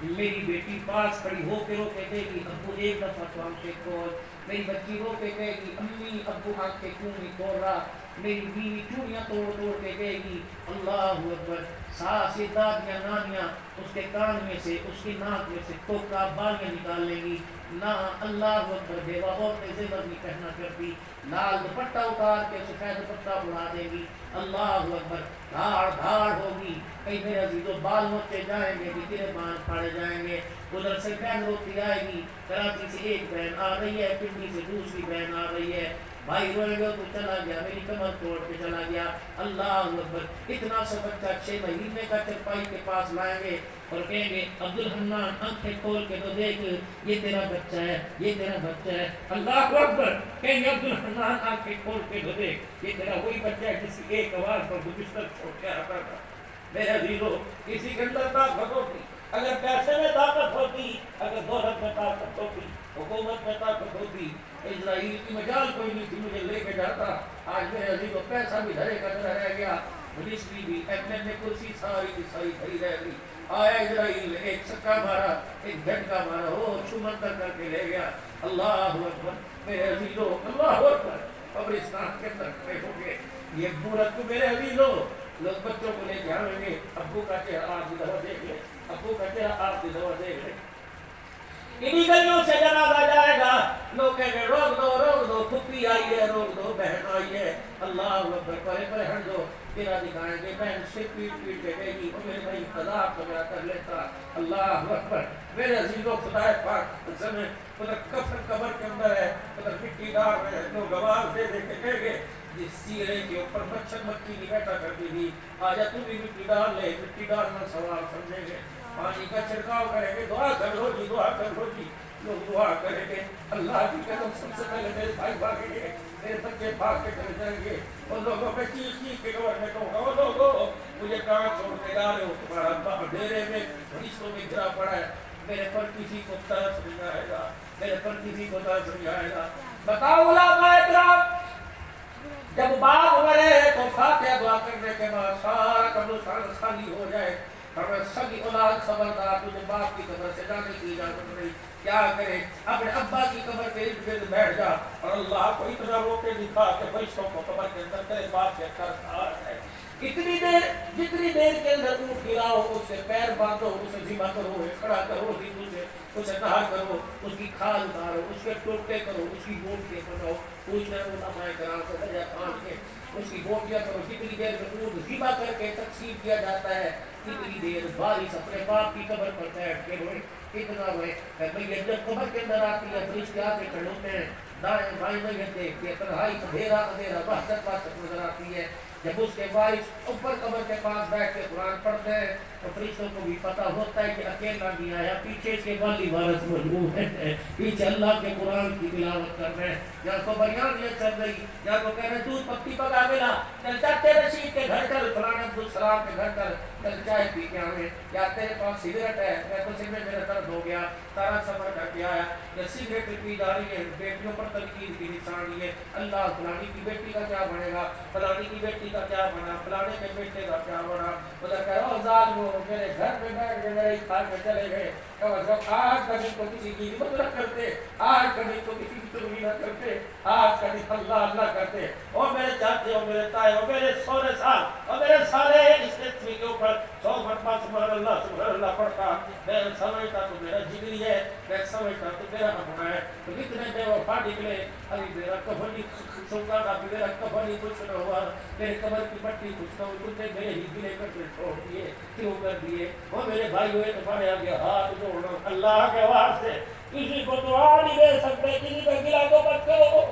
میری بیٹی پاس کھڑی ہو کے رو کے کہے گی ابو ایک دفعہ تو آنکھیں کھول. میری بچی رو کے کہے گی امی ابو آنکھیں کیوں نہیں کھول رہا. میری بیوی چوڑیاں توڑ توڑ کے کہے گی اللہ اکبر. ساسیں دادیاں نانیاں اس کے کان میں سے اس کی ناک میں سے ٹوکا بالیاں نکال لیں گی. نہ اللہ اکبر بیوہ عورتیں زیور نہیں پہنا کرتی, لال دوپٹہ اتار کے سفید دوپٹہ اڑا دے گی. اللہ اکبر. دھاڑ دھاڑ ہوگی. کئی میرے عزیزوں بال ہوتے جائیں گے, گرے بال پھاڑے جائیں گے. ادھر سے بہن روتی آئے گی, کراچی سے ایک بہن آ رہی ہے, پنڈی سے دوسری بہن آ رہی ہے. بھائی روئے گا تو چلا گیا, میری کمر توڑ کے چلا گیا. اللہ اکبر. اتنا سا بچہ 6 مہینے کا چرپائی کے پاس لائیں گے اور کہیں گے عبد الحنان آنکھیں کھول کے تو دیکھ, یہ تیرا بچہ ہے, یہ تیرا بچہ ہے. اللہ اکبر. کہیں گے عبد الحنان آنکھیں کھول کے تو دیکھ, یہ تیرا وہی بچہ ہے جس کی ایک آواز پر بستر چھوڑ کے آتا تھا. میرے عزیزو کسی کے اندر طاقت ہوتی, اگر پیسے میں طاقت ہوتی, اگر دولت میں طاقت ہوتی, حکومت میں طاقت ہوتی, اسرائیل کی مجال کوئی نہیں تھی مجھے لے کے جاتا. آج میرے عزیزو پیسہ بھی دھرے کا دھرا رہ گیا, منسٹری بھی, ایم کرسی ساری کی ساری بھری رہ گئی. آیا اسرائیل, ایک سکا مارا, ایک جھٹکا مارا, وہ چھمنتر کر کے لے گیا. اللہ اکبر. میرے عزیزو اللہ اکبر. قبرستان کے اندر کھڑے ہو گئے. یہ مورت کو میرے عزیزو لوگ بچوں کو لے کے آئیں گے, ابو کا چہرہ آپ کی دوا دیکھ لے, ابو کا چہرہ آپ کی دوا دیکھ لے. انہی گلیوں سے جنازہ جائے گا, لوگ کہیں گے روک دو پھپھی آئی ہے, روک دو بہن آئی ہے. اللہ اکبر. پرے پرے ہٹ دو. تیرا دکھائیں گے بہن سے پیٹ پیٹ کے گئی اور میرے بھائی قضا تو میرا کر لیتا. اللہ اکبر. میرے عزیزوں خدا پاک زمین ادھر کفن قبر کے اندر ہے, ادھر مٹی دار ہے, لوگ آواز دے دے کے کہیں گے جس سیرے کے اوپر مچھر مکھی نہیں بیٹھا کرتی تھی, آجا تم بھی مٹی ڈال لے. مٹی ڈالنا سوال سمجھیں گے, پانی کا چھڑکاؤ کریں گے, دعا کرو جی, دعا کرو جی. لوگ دعا کریں گے. اللہ کی قدم سب سے پہلے میرے بھائی بھاگیں گے, میرے بچے بھاگ کے چلے جائیں گے. ان لوگوں میں چیخ چیخ کے گور میں کہوں گا, وہ لوگوں مجھے کہاں چھوڑ کے جا رہے ہو, تمہارا باپ ڈیرے میں فرشتوں میں گرا پڑا ہے. میرے پر کسی کو ترس نہیں آئے گا, میرے پر کسی کو ترس نہیں آئے گا. بتاؤ علماء کرام, جب باپ مرے تو فاتحہ دعا کرنے کے بعد سارا قبرستان خالی ہو جائے. ہمیں سبھی اولاد خبردار, تجھے باپ کی قبر سے جانے کی اجازت نہیں. کیا کرے, اپنے ابا کی قبر کے ارد گرد بیٹھ جا اور اللہ کو اتنا رو کے دکھا کہ فرشتوں کو قبر کے اندر تیرے باپ کے ترس آ ہے. اتنی دیر جتنی دیر کے اندر اونٹ گراؤ, اس سے پیر باندھو, اسے ذبح کرو, کھڑا کرو, اسے نہا کرو, اس کی کھال اتارو, اس کے ٹوٹے کرو, اس کی بوٹیاں بناؤ, پوچھنا علماء کرام سے درجہ کھان کے اس کی بوٹیاں کرو. کتنی دیر میں اونٹ ذبح کر کے تقسیم کیا جاتا ہے, کتنی دیر بارش اپنے باپ کی قبر پر بیٹھ کے روئے. اتنا ہوئے میت جب قبر کے اندر آتی ہے, فرشتے آ کے کھڑے ہوتے ہیں, دائیں بائیں میت دیکھتے ہیں, تنہائی اندھیرا اندھیرا وحشت وحشت نظر آتی ہے. جب اس کے وارث اوپر قبر کے پاس بیٹھ کے قرآن پڑھتے ہیں تو فرشتوں کو بھی پتہ ہوتا ہے کہ اکیلا نہیں آیا, پیچھے اس کے والی وارث موجود ہے, پیچھے اللہ کے قرآن کی تلاوت کر رہے ہیں. یا تو بیان یہ چل رہی, یا تو کہہ رہے دودھ پتی پکا ملا, چل چاچے رشید کے گھر چل, فلاں عبدالسلام کے گھر چل, چل چائے پی کے آئے. یا تیرے پاس سگریٹ ہے, میں تو سگریٹ میرا درد ہو گیا, سارا سفر کر کے آیا. یا سگریٹ پی جا رہی ہے, بیٹیوں پر تنقید کی نشانی ہے, اللہ فلانی کی بیٹی کا کیا بنے گا, فلانی کی بیٹی کا کیا بنا, فلانے کے بیٹے کا کیا بنا. ادھر کہہ رہا ظالمو, میرے گھر پہ بیٹھ کے میرے کھا کے چلے گئے. آج کبھی کو کسی کی عزت نہ کرتے, آج کبھی کو کسی کی چغلی نہ کرتے, آج کبھی اللہ اللہ کرتے. اور میرے چاچے اور میرے تائے اور میرے سونے سال اور میرے سارے اس قسمی کے اوپر 100 مرتبہ سبحان اللہ پڑھتا. میں سمجھتا تو میرا جگری ہے, میں سمجھتا تو میرا اپنا ہے. تو کتنے بے وفا نکلے, ابھی میرا کفن سوکھا تھا, ابھی میرا کفن ہی کچھ نہ ہوا, میرے قبر کی پٹی کچھ نہ ہوئی, کتنے میرے ہی گلے کر کے چھوڑ دیے, کیوں کر دیے. وہ میرے بھائی ہوئے تمہارے آگے ہاتھ جوڑنا اللہ کے واسطے, کسی کو دعا نہیں دے سکتے, کسی کا گلا تو مت کرو.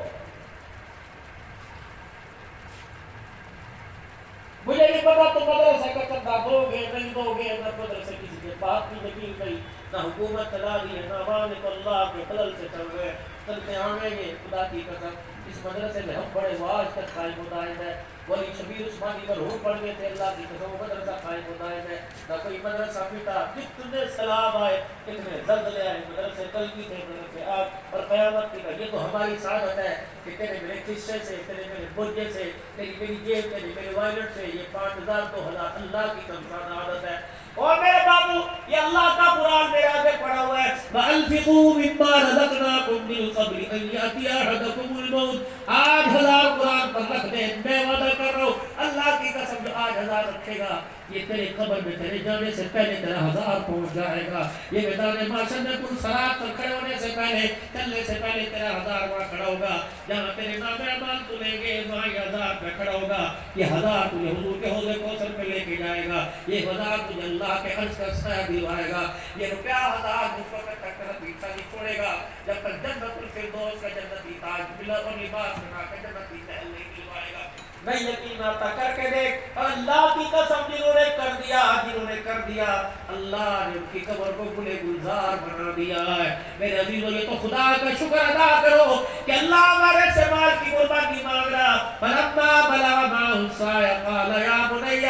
مجھے نہیں پتا تو مدرسے کا چندہ دو گے نہیں دو گے، نہ مدرسے کسی کے بات کی یقین نہیں، نہ حکومت چلا دی ہے، نہ مالک اللہ کے فضل سے چل رہے، چلتے آئیں گے خدا کی قسم۔ اس مدرسے میں ہم بڑے واج تک قائم و دائم ہے، ولی شبیر عثمانی مرحوم پڑھنے تھے، اللہ کی قسم مدرسہ قائم و دائم ہے، نہ کوئی مدرسہ پیٹا، کتنے سیلاب آئے، کتنے زلزلے آئے، مدرسے کل کی تھے، مدرسے آج اور قیامت کی، یہ تو ہماری سعادت ہے کہ تیرے میرے قصے سے، تیرے میرے برجے سے، تیری میری جیب، تیری میرے وائلٹ سے یہ 5000 تو اللہ کی قسم عادت ہے۔ اور میرے بابو یہ اللہ کا قرآن میرے آگے پڑھا ہوا ہے، وَأَنفِقُوا مِمَّا رَزَقْنَاكُم مِّن قَبْلِ أَن يَأْتِيَ أَحَدَكُمُ الْمَوْتُ۔ آج 1000 قرآن پر رکھ دے، میں وعدہ کر رہا ہوں اللہ کی قسم جو آج 1000 رکھے گا یہ تیرے قبر میں تیرے جانے سے پہلے تیرا 1000 پہنچ جائے گا۔ یہ میدان معاشر میں کل صراط پر کھڑے ہونے سے پہلے، چلنے سے پہلے تیرا 1000 وہاں کھڑا ہوگا، جہاں تیرے نام اعمال تلیں گے وہاں یہ 1000 پہ کھڑا ہوگا، یہ 1000 تجھے حضور کے حوض کوثر پہ لے کے جائے گا، یہ 1000 تجھے اللہ کے عرش کا سایہ دلوائے گا، یہ روپیہ 1000 جس وقت تک تیرا پیچھا نہیں چھوڑے گا جب تک جنت الفردوس کا جنتی تاج ملا اور لباس بنا کے جنتی محل نہیں دلوائے گا۔ نہیں یقین آتا کر کے دیکھ، اور اللہ کی قسم جنہوں نے کر دیا اللہ نے ان کی قبر کو گلے گلزار بنا دیا ہے۔ میرے عزیزو یہ تو خدا کا شکر ادا کرو کہ اللہ ہمارے سے مال کی قربانی مانگ رہا۔ فَلَمَّا بَلَغَ مَعَهُ السَّعْيَ قَالَ يَا بُنَيَّ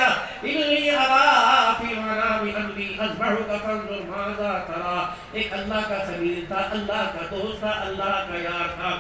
إِنِّي أَرَىٰ فِي الْمَنَامِ أَنِّي أَذْبَحُكَ فَانظُرْ مَاذَا تَرَىٰ۔ ایک اللہ کا خلیل تھا، اللہ کا دوست تھا، اللہ کا یار تھا،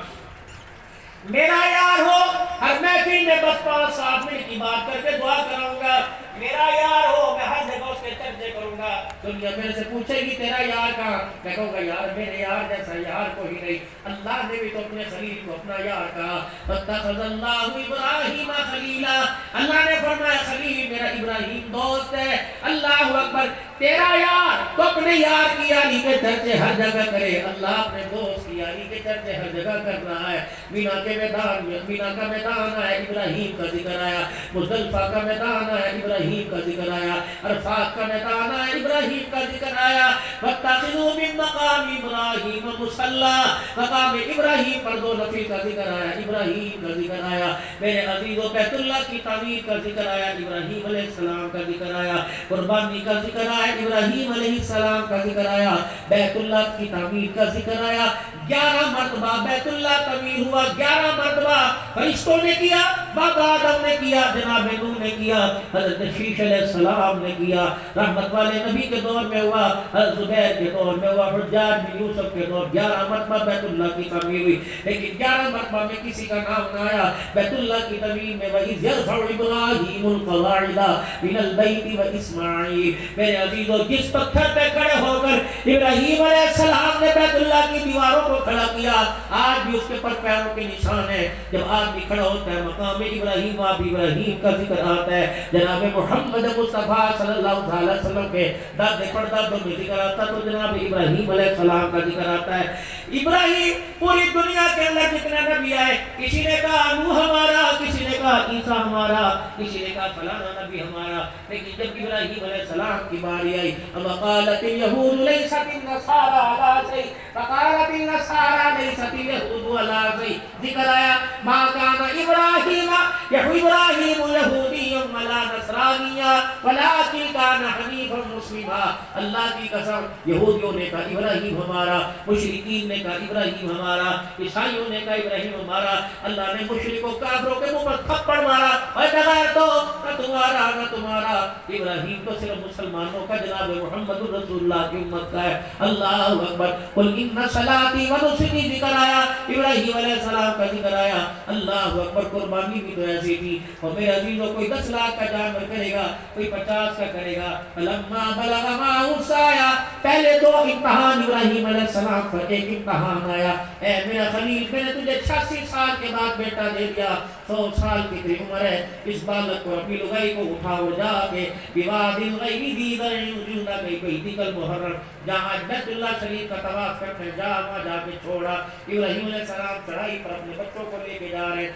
میرا یار ہو، ہر محفل میں بس 5-7 منٹ کی بات کر کے دعا کراؤں گا، میرا یار ہو، میں ہر جگہ اس کے چرچے کروں گا۔ دنیا میرے سے پوچھے گی تیرا یار کہاں، میں کہوں گا یار میرے یار جیسا یار کوئی نہیں۔ اللہ نے بھی تو اپنے خلیل کو اپنا یار کہا، فَاتَّخَذَ اللَّهُ إِبْرَاهِيمَ خَلِيلًا، اللہ نے فرمایا خلیل میرا ابراہیم دوست ہے۔ اللہ اکبر، تیرا یار تو اپنے یار کی یاری کے چرچے ہر جگہ کرے، اللہ اپنے دوست کی یاری کے چرچے ہر جگہ کر رہا ہے۔ مینا کے میدان میں، مینا کا میدان آیا ابراہیم کا ذکر آیا، مزدلفہ کا میدان آیا ابراہیم کا ذکر آیا، عرفات کا میدان آیا ابراہیم کا ذکر آیا۔ وَاتَّخِذُوا مِن مَّقَامِ إِبْرَاهِيمَ مُصَلًّى، مقام ابراہیم پر 2 نفل کا ذکر آیا، ابراہیم کا ذکر آیا۔ میرے عزیزو بیت اللہ کی تعمیر کا ذکر آیا، ابراہیم علیہ السلام کا ذکر آیا، قربانی کا ذکر آیا، ابراہیم علیہ السلام کا ذکر آیا، بیت اللہ کی تعمیر کا ذکر آیا۔ 11 مرتبہ بیت اللہ تعمیر ہوا، 11 مرتبہ فرشتوں نے کیا، بابا آدم نے کیا، جناب نوح نے کیا، حضرت شیش علیہ السلام نے کیا، رحمت والے نبی کے دور میں ہوا، حضرت زبیر کے دور میں ہوا، حجاج بن یوسف کے دور 11 مرتبہ بیت اللہ کی تعمیر ہوئی، لیکن 11 مرتبہ میں کسی کا نام نہ آیا بیت اللہ کی تعمیر میں۔ وَإِذْ يَرْفَعُ إِبْرَاهِيمُ الْقَوَاعِدَ مِنَ الْبَيْتِ وَإِسْمَاعِيلُ، میرے عزیزو جس پتھر پہ کھڑے ہو کر ابراہیم علیہ السلام نے بیت اللہ کی دیواروں کو کھڑا کیا، آج بھی اس کے پر پیروں کے نشان ہے۔ جب آدمی کھڑا ہوتا ہے مقام ابراہیم، وہاں بھی ابراہیم کا ذکر آتا ہے، جناب محمد مصطفیٰ صلی اللہ علیہ وسلم کے داد پردادوں میں ذکر آتا تو جناب ابراہیم علیہ السلام کا ذکر آتا ہے۔ ابراہیم پوری دنیا کے اندر جتنے نبی آئے، کسی نے کہا نوح ہمارا، کسی نے کہا عیسیٰ ہمارا، کسی نے کہا فلانا نبی ہمارا، لیکن جب ابراہیم علیہ السلام کی باری آئی، وقالت اليهود ليست النصارى على شيء وقالت النصارى ليست اليهود على شيء، ذکر آیا ما كان ابراہیم یہودی ولا نصرانی ولكن كان حنیفا مسلما۔ اللہ کی قسم یہودیوں نے کہا ابراہیم ہمارا، مشرکین نے کہا ابراہیم ہمارا، عیسائیوں نے کہا ابراہیم ہمارا۔ اللہ نے مشرکوں کافروں کے منہ پر تھپڑ مارا، اور بغیر تو نہ تمہارا نہ تمہارا، ابراہیم تو صرف مسلمانوں کا جناب محمد رسول اللہ کی امت کا ہے۔ اللہ اکبر، قل ان صلاتي ونسكي ذکر آیا، ابراہیم علیہ السلام کا ذکر آیا۔ اللہ اکبر، قربانی بھی تو ایسی تھی۔ اور میرے عزیزوں کوئی 10 لاکھ کا جانور کرے گا، کوئی 50 کا کرے گا۔ فلما بلغ معه السعي، پہلے 2 امتحان ابراہیم علیہ السلام پر، ایک امتحان آیا، اے میرا خلیل میں نے تجھے 86 سال کے بعد بیٹا دے دیا، 100 سال کی تیری عمر ہے، اس بالغ کو اپنی لگائی کو اٹھاؤ جا کے بواد غیر ذی زرع جنہ گئی بیت المحرم، جہاں بیت اللہ شریف کا طواف کرنے جا، وہاں جا کے چھوڑا۔ ابراہیم علیہ السلام چڑھائی پر اپنے بچوں کو لے کے جا رہے،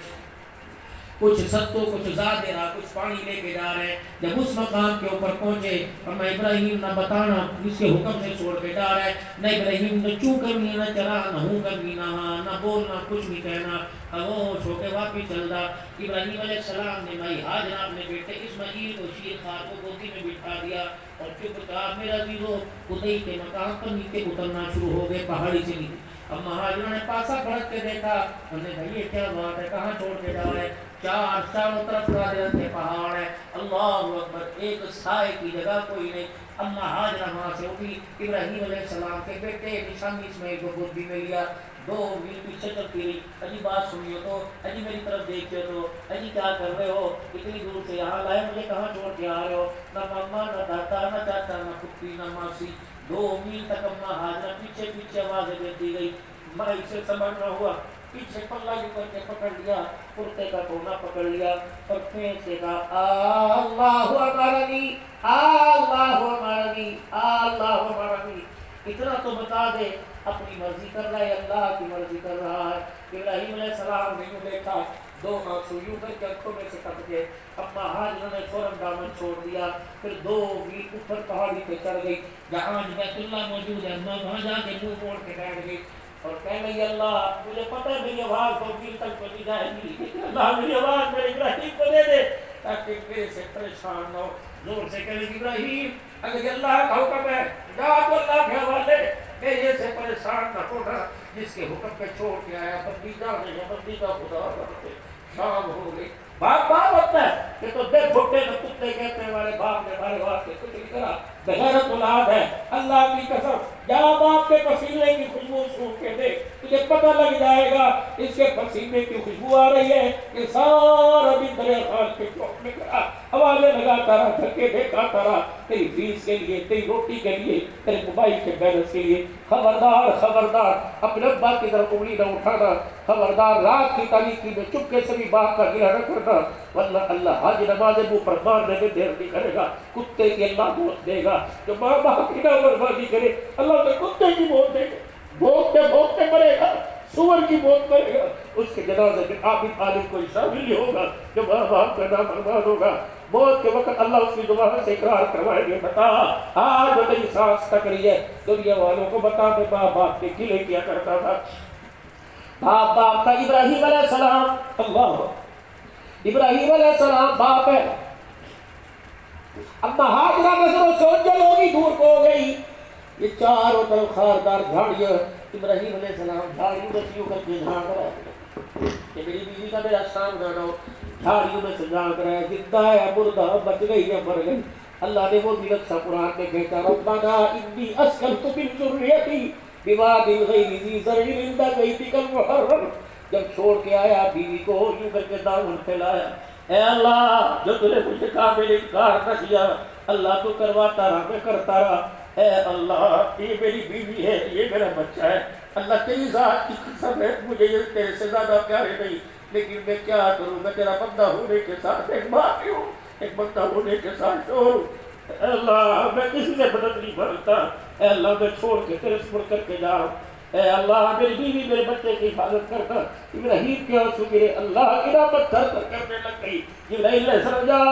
کچھ ستو کچھ زادرہ کچھ پانی لے کے جا رہے ہیں. جب اس مقام کے اوپر پہنچے فرمایا ابراہیم نہ بتانا اس کے حکم سے چھوڑ کے جا رہے ہیں. نہ ابراہیم نے چوں کرنی نہ چلا نہ ہوں کرنی نہ ہاں نہ بولنا کچھ نہیں کہنا خاموش ہو کے واپس چل رہا. ابراہیم علیہ السلام نے مائی ہاجرہ اپنے بیٹے اسماعیل کو شیر خوار کو گودی میں بٹھا دیا اور چپ کہا میرا عزیزو خدائی کے مقام پر نیچے اترنا شروع ہو گئے پہاڑی سے نیچے. اب مہاجروں نے پاسا پلٹ کے دیکھا انہوں نے کہا یہ کیا بات ہے کہاں چھوڑ کے جا رہے. چاروں طرف کے پہاڑ ہے اللہ اکبر ایک سائے کی جگہ کوئی نہیں. اما ہاجرہ وہاں سے اٹھی ابراہیم علیہ السلام کے بیٹے نشانی اسماعیل کو گودی میں لیا. 2 میل پیچھے چلتی رہی. اجی بات سنیو تو اجی میری طرف دیکھتے تو اجی کیا کر رہے ہو اتنی دور سے یہاں لائے مجھے کہاں چھوڑ کے آ رہے ہو. نہ ماما نہ دادا نہ چاچا نہ پھپھی نہ ماسی. 2 میل تک اما ہاجرہ پیچھے پیچھے آوازیں دیتی گئی. میں اسے سمجھ نہ ہوا پیچھے پلہ یوں کر کے پکڑ لیا کرتے کا کونا پکڑ لیا اور پھر سے کہا اللہ امرنی اللہ امرنی اللہ امرنی. اتنا تو بتا دے اپنی مرضی کر رہا ہے اللہ کی مرضی کر رہا ہے. ابراہیم علیہ السلام نے یوں دیکھا 2 آنسو یوں کر کے آنکھوں میں سے ٹپ گئے. اما ہاجرہ نے فوراً دامن چھوڑ دیا. پھر 2 میل اوپر پہاڑی پہ چڑھ گئی جہاں بیت اللہ موجود ہے. اما وہاں جا کے منہ موڑ کے بیٹھ گئی اور کہنے لگی اللہ مجھے پتہ ہے میری آواز 2 میل تک چلی جائے گی اللہ میری آواز میرے ابراہیم کو دے دے تاکہ میرے سے پریشان نہ ہو. زور سے کہنے لگی ابراہیم اگر اللہ کا حکم ہے جا تو اللہ کے حوالے میرے سے پریشان نہ ہونا. جس کے حکم پہ چھوڑ کے آیا بندی جانے یا بندی کا خدا کرتے. شام ہو گئی. باپ ہوتا ہے کہ تو بے بھٹے نہ کتے کہتے ہیں ہمارے باپ نے ہمارے واسطے کچھ نہیں کرا. بغیرت اولاد ہے اللہ کی قسم. جا باپ کے پسینے کی خوشبو سونگھ کے دے تجھے پتہ لگ جائے گا اس کے پسینے کی خوشبو آ رہی ہے. یہ سارا دن دریا خان کے چوک میں کرا حوالے لگاتا رہا دھکے دیکھاتا رہا تیری فیس کے لیے تیری روٹی کے لیے تیرے موبائل کے بیلنس کے لیے. خبردار خبردار اپنے ابا کی طرف انگلی نہ اٹھانا. خبردار رات کی تاریکی میں چپکے سے بھی باپ کا گرہ نہ کرنا ورنہ اللہ حج نماز منہ پر مارنے میں دیر نہیں کرے گا. کتے کی اللہ موت دے گا جو ماں باپ کی نافرمانی کرے اللہ کے کتے کی موت دے گا. بھوکتے مرے گا سور کی موت مرے گا. اس کے جنازے میں عابد عالم کوئی شامل نہیں ہوگا جو ماں باپ کا نافرمان ہوگا. موت کے وقت اللہ اس کی زبان سے اقرار کروائیں گے بتا آج جو تیری سانس تک رہی ہے دنیا والوں کو بتا میں ماں باپ کے گلے کیا کرتا تھا. باپ تھا ابراہیم علیہ السلام. اللہ ابراہیم علیہ السلام باپ ہے. اما ہاجرہ نظر و سوچ جل ہوگی دور کو ہو گئی. یہ چاروں طرف خاردار جھاڑیاں. ابراہیم علیہ السلام جھاڑیوں میں سیوں کر کے جھانک رہا ہے کہ میری بیوی کا میرا شام نہ ہو. جھاڑیوں میں سے جھانک رہا ہے زندہ ہے مردہ بچ گئی ہے مر گئی. اللہ نے وہ بھی نقشہ قرآن میں کہتا ربنا انی اسکنت من ذریتی بواد غیر ذی زرع عند بیتک المحرم. جب چھوڑ کے آیا بیوی کو یوں کر کے دامن پھیلایا اے اللہ جو تو نے مجھے قابل انکار نہ کیا اللہ تو کرواتا رہا میں کرتا رہا. اے اللہ یہ میری بیوی ہے یہ میرا بچہ ہے اللہ تیری ذات کی قسم ہے مجھے یہ تیرے سے زیادہ پیارے نہیں لیکن میں کیا کروں میں تیرا بندہ ہونے کے ساتھ ایک باقی ہوں ایک بندہ ہونے کے ساتھ شور ہوں. اے اللہ میں کسی سے مدد نہیں مانگتا. اے اللہ میں چھوڑ کے تیرے سپرد کر کے جا. اے اللہ میری بیوی میرے بچے کی حفاظت کرتا. ابراہیم کے آنسو گرے اللہ کی رحمت تھر تھر کرنے لگ گئی. جبرائیل نے سمجھا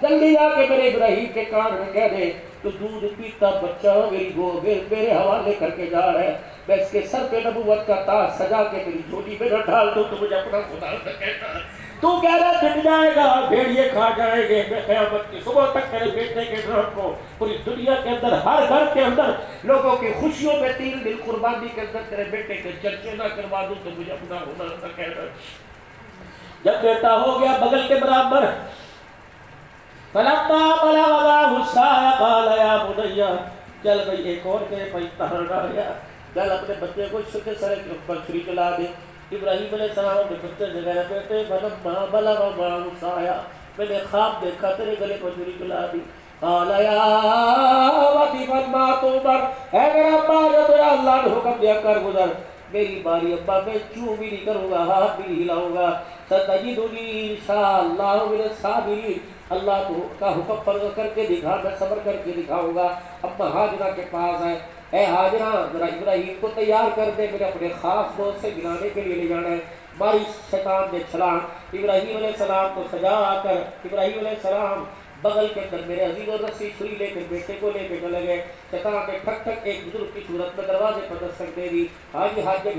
جلدی آ کے میرے ابراہیم کے کان میں کہہ دے تو دودھ پیتا بچہ میری گو میرے حوالے کر کے جا رہا ہے. میں اس کے سر پہ نبوت کا تاج سجا کے میری جھولی میں نہ ڈال دوں تو مجھے اپنا خدا نہ کہتا. تو کہہ رہا مٹ جائے گا بھیڑیے کھا جائیں گے میں قیامت کی صبح تک میرے بیٹے کے نام کو پوری دنیا کے اندر ہر گھر کے اندر لوگوں کی خوشیوں میں 3 دن قربانی کے اندر تیرے بیٹے کے چرچے نہ کروا دوں تو مجھے اپنا خدا نہ کہتا. جب بیٹا ہو گیا بغل کے برابر فلما بلغ معه السعي قال يا بني چل بھئی ایک اور کے امتحان آ گیا چل اپنے بچے کو اس کے سر کے اوپر چھری چلا دے. ابراہیم علیہ السلام نے بچے سے کہا بیٹے فلما بلغ معه السعي میں نے خواب دیکھا تیرے گلے کو چھری چلا دی. قال يا ابت فما تؤمر اے میرا ابا جو تیرا اللہ نے حکم دیا کر گزر. میری باری ابا میں چوں بھی نہیں کروں گا ہاتھ بھی نہیں ہلاؤں گا. ستجدنی انشاءاللہ من الصابرین اللہ کا حکم پر کر کے دکھا میں صبر کر کے دکھاؤں گا. اب ہاجرہ کے پاس ہے اے ہاجرہ ذرا ابراہیم کو تیار کر دے میرے اپنے خاص دوست سے ملانے کے لیے لے جانا ہے. ماری شیطان نے چھلانگ، ابراہیم علیہ السلام کو سجا کر ابراہیم علیہ السلام بغل کے اندر میرے عزیز و رسی چھری لے کر بیٹے کو لے کے چلے گئے. شیطان نے ٹھک ٹھک ایک بزرگ کی صورت میں دروازے پر دستک دے دی. حاجی حاجہ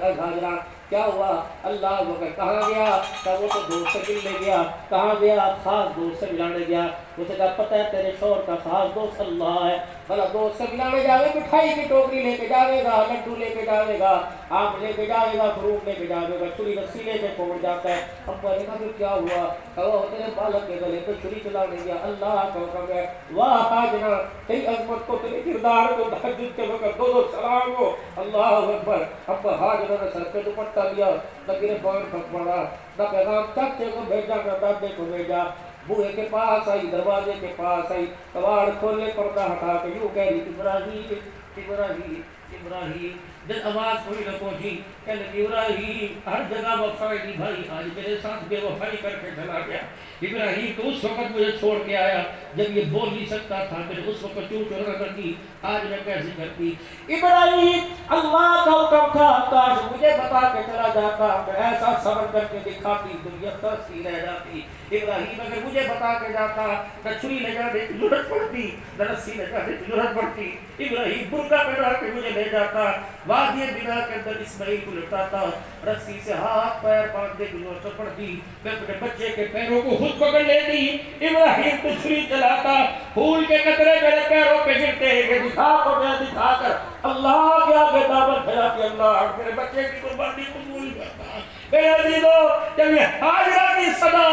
ہاجرہ کیا ہوا؟ اللہ اکبر. کہاں گیا؟ کہ وہ تو دوست سے ملنے گیا. کہاں گیا؟ خاص دوست سے ملانے گیا. اسے کہا پتہ ہے تیرے شوہر کا خاص دوست اللہ ہے. بھلا دوست سے ملانے جاوے، مٹھائی کی ٹوکری لے کے جاوے گا، لڈو لے کے جاوے گا، آم لے کے جاوے گا، فروٹ لے کے جاوے گا، چھری رسی لے کے پہنچ جاتا ہے. ابا نے کہا پھر کیا ہوا؟ کہ وہ تیرے بالک کے گلے پہ چھری چلانے گیا. اللہ کا حکم ہے. واہ حاجرہ تیری عظمت کو، تیرے کردار کو تہجد کے وقت دو دو سلام ہو. اللہ اکبر. ابا حاجرہ نے سر پہ دوپٹہ لیا، نہ گرفان پھک پڑا، نہ پیغام چاچے کو بھیجا، نہ دادے کو بھیجا. بوئے کے پاس آئی، دروازے کے پاس آئی، کباڑ کھولے، پردہ ہٹا کے یوں کہہ رہی ابراہیم ابراہیم ابراہیم. جب آواز کوئی نہ پہنچی کہ ابراہیم ہر جگہ وفائی بھائی آج میرے ساتھ بے وفائی کر کے چلا گیا. ابراہیم تو اس وقت مجھے چھوڑ کے آیا جب یہ بول نہیں سکتا تھا. میں نے اس وقت کیوں چورا کرتی، آج میں کیسے کرتی. ابراہیم اللہ کا حکم تھا، کاش مجھے بتا کے چلا جاتا، میں ایسا صبر کر کے دکھاتی، دنیا ترسی رہ جاتی. ابراہیم اگر مجھے بتا کے جاتا نہ چھری لے جانے کی ضرورت پڑتی، نہ رسی لے جانے کی ضرورت پڑتی. ابراہیم برقع پہنا کے مجھے لے جاتا، وادی بنا کے اندر اسماعیل کو لٹاتا، رسی سے ہاتھ پیر باندھنے کی ضرورت پڑتی، میں اپنے بچے کے پیروں کو خود پکڑ لیتی. ابراہیم تو چھری چلاتا، پھول کے قطرے میرے پیروں پہ گرتے ہیں کہ دکھا کو میں دکھا کر اللہ کے آگے دعوت پھیلاتی. اللہ میرے بچے کی قربانی قبول کرتا. میرے عزیزو جب یہ حاجرہ کی صدا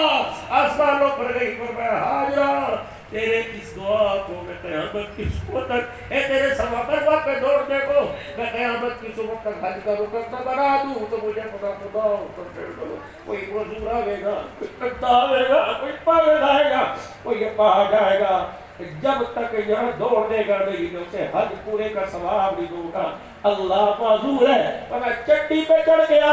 آسمانوں پر گئی، فرمایا حاجرہ تیرے اس دعا کو میں قیامت کی صبح تک، اے تیرے سوا پر وقت پہ دوڑنے کو میں قیامت کی صبح تک حج کا رکن نہ بنا دوں تو مجھے پتا خدا کرتے دو. کوئی وزور آئے گا، کوئی کٹا آئے گا، کوئی پاگل آئے گا، کوئی یہ پہا جائے گا، جب تک یہاں دوڑ دے گا نہیں میں اسے حج پورے کا ثواب نہیں دوں گا. اللہ معذور ہے. میں چٹی پہ چڑھ گیا،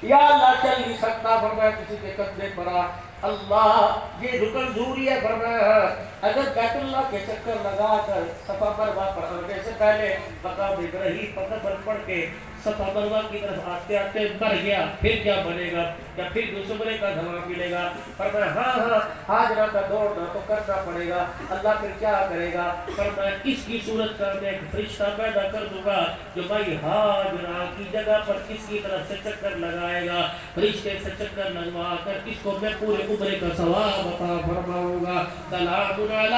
یا اللہ چل نہیں سکتا، فرمایا کسی کے کندھے پر آ. اللہ یہ رکن ضروری ہے. فرمایا اگر بیت اللہ کے چکر لگا کر صفا مروہ پر آنے سے پہلے مقام ابراہیم پر نفل پڑھ کے صفا مروہ کی طرف آتے آتے مر گیا، پھر کیا بنے گا؟ یا پھر دوسرے کا دھواں ملے گا؟ فرمایا ہاں حاجرہ کا دوڑنا تو کرنا پڑے گا. اللہ پھر کیا کرے گا؟ فرمایا اس کی صورت کا میں ایک فرشتہ پیدا کر دوں گا جو بھائی حاجرہ کی جگہ پر اس کی طرف سے چکر لگائے گا. فرشتے سے چکر لگوا کر اس کو میں پورے عمرے کا ثواب عطا فرماؤں گا. سلام علی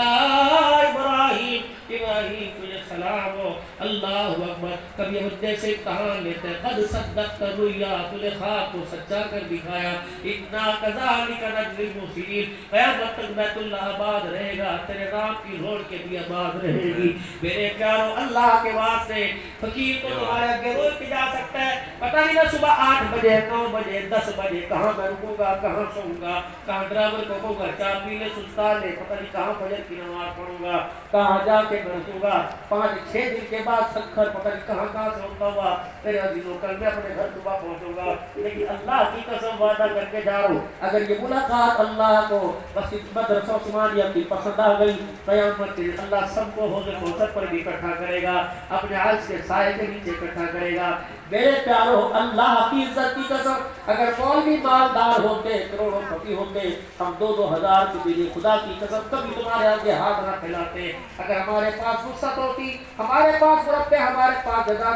ابراہیم، ابراہیم تجھے سلام ہو. اللہ اکبر. کبھی مجھے سے امتحان لیتے ہیں. قد صدقت الرؤیا، تو نے خواب کو سچا کر دکھایا. انا کذالک نجزی المحسنین. قیامت تک بیت اللہ آباد رہے گا، تیرے نام کی روڈ کے بھی آباد رہے گی. میرے پیارو اللہ کے واسطے فقیر کو تمہارے آگے روز کی جا سکتا ہے. پتہ نہیں میں صبح 8 بجے 9 بجے 10 بجے کہاں میں رکوں گا، کہاں سوؤں گا، کہاں ڈرائیور کو کہوں گا چار پیلے سستا لے، پتہ نہیں کہاں فجر کی نماز پڑھوں گا، کہاں جا کے بیٹھوں گا. 5-6 دن کے بعد سکھر پتہ نہیں کہاں سے ہوتا ہوا. میرے عزیزوں کل میں اپنے گھر صبح پہنچوں گا، لیکن اللہ کی قسم وعدہ کر کے جا رہا ہوں اگر یہ ملاقات اللہ کو مسجد مدرسہ عثمانیہ کی پسند آ گئی، قیامت کے اللہ سب کو حوض کوثر پر بھی اکٹھا کرے گا، اپنے عرش کے سائے کے نیچے اکٹھا کرے گا. میرے پیارو اللہ کی عزت کی قسم اگر مولوی مالدار ہوتے، کروڑوں پتی ہوتے، ہم 2-2 ہزار کے لیے خدا کی قسم کبھی تمہارے آگے ہاتھ نہ پھیلاتے. اگر ہمارے پاس فرصت ہوتی، ہمارے پاس مربع، ہمارے پاس جزا